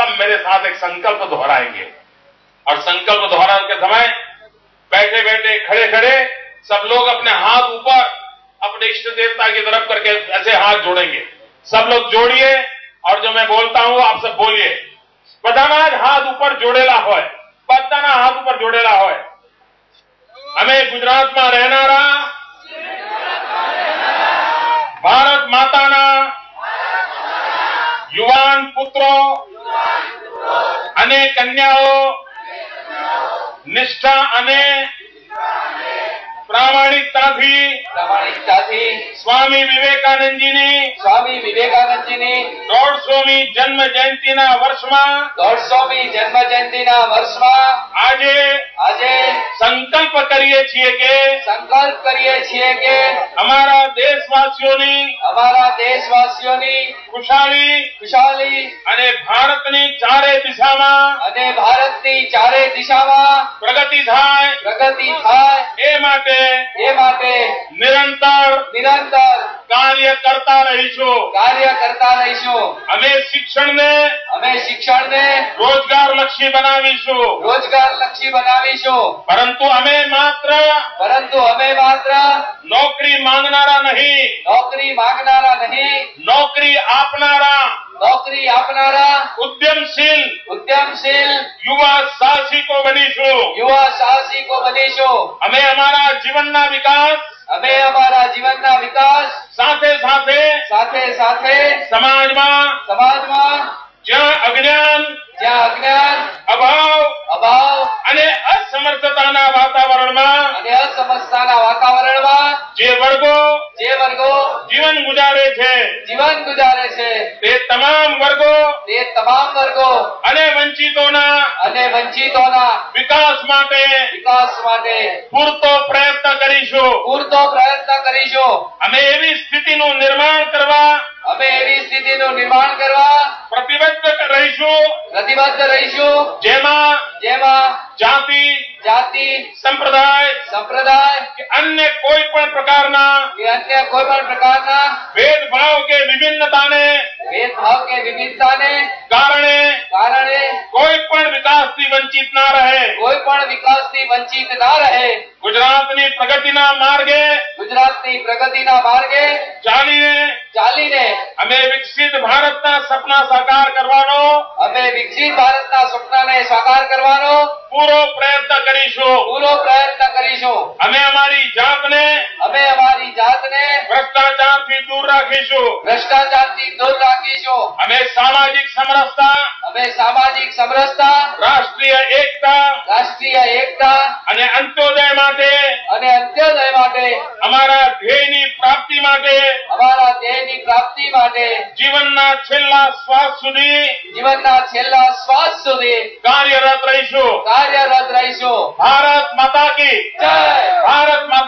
सब मेरे साथ एक संकल्प दोहराएंगे और संकल्प दोहराने के समय बैठे बैठे खड़े खड़े सब लोग अपने हाथ ऊपर अपने इष्ट देवता की तरफ करके ऐसे हाथ जोड़ेंगे। सब लोग जोड़िए और जो मैं बोलता हूं आप सब बोलिए। बधाना हाथ ऊपर जोड़ेला होय, बधाना हाथ ऊपर जोड़ेला होय। हमें गुजरात में रहनारा भारत माताना युवान पुत्रों અને કન્યાઓ નિષ્ઠા અને પ્રામાણિકતાથી સ્વામી વિવેકાનંદજીની 150મી જન્મ જયંતિના વર્ષમાં આજે સંકલ્પ કરીએ છીએ કે અમારા દેશવાસીઓની ખુશાલી અને ભારતની ચારે દિશામાં પ્રગતિ થાય એ માટે નિરંતર કાર્ય કરતા રહીશું। અમે શિક્ષણને રોજગારલક્ષી બનાવીશું। પરંતુ અમે માત્ર નોકરી માંગનારા નહીં, નોકરી આપનારા ઉદ્યમશીલ યુવા સાહસિકો બનીશું। અમે અમારા જીવનના વિકાસ સાથે સમાજમાં જ્યાં અજ્ઞાન, અભાવ અને અસમર્થતાના વાતાવરણમાં જે વર્ગો જીવન ગુજારે છે તે તમામ વર્ગો અને વંચિતોના વિકાસ માટે પૂરતો પ્રયત્ન કરીશું। અમે એવી સ્થિતિનું નિર્માણ કરવા પ્રતિબદ્ધ રહીશું જેમાં જાતિ, સંપ્રદાય કે અન્ય કોઈ પણ પ્રકારના ભેદભાવ કે વિભિન્નતાને કારણે કોઈ પણ વિકાસથી વંચિત ના રહે। ગુજરાતની પ્રગતિના માર્ગે ચાલીને અમે વિકસિત ભારતના સપના સાકાર કરવાનો પૂરો પ્રયત્ન કરીશું। અમે અમારી જાતને ભ્રષ્ટાચારથી દૂર રાખીશું। અમે સામાજિક સમરસતા રાષ્ટ્રીય એકતા અને અંત્યોદય માટે અમારા ધ્યેયની પ્રાપ્તિ માટે જીવનના છેલ્લા શ્વાસ સુધી કાર્યરત રહીશું। ભારત માતા કી જય। ભારત માતા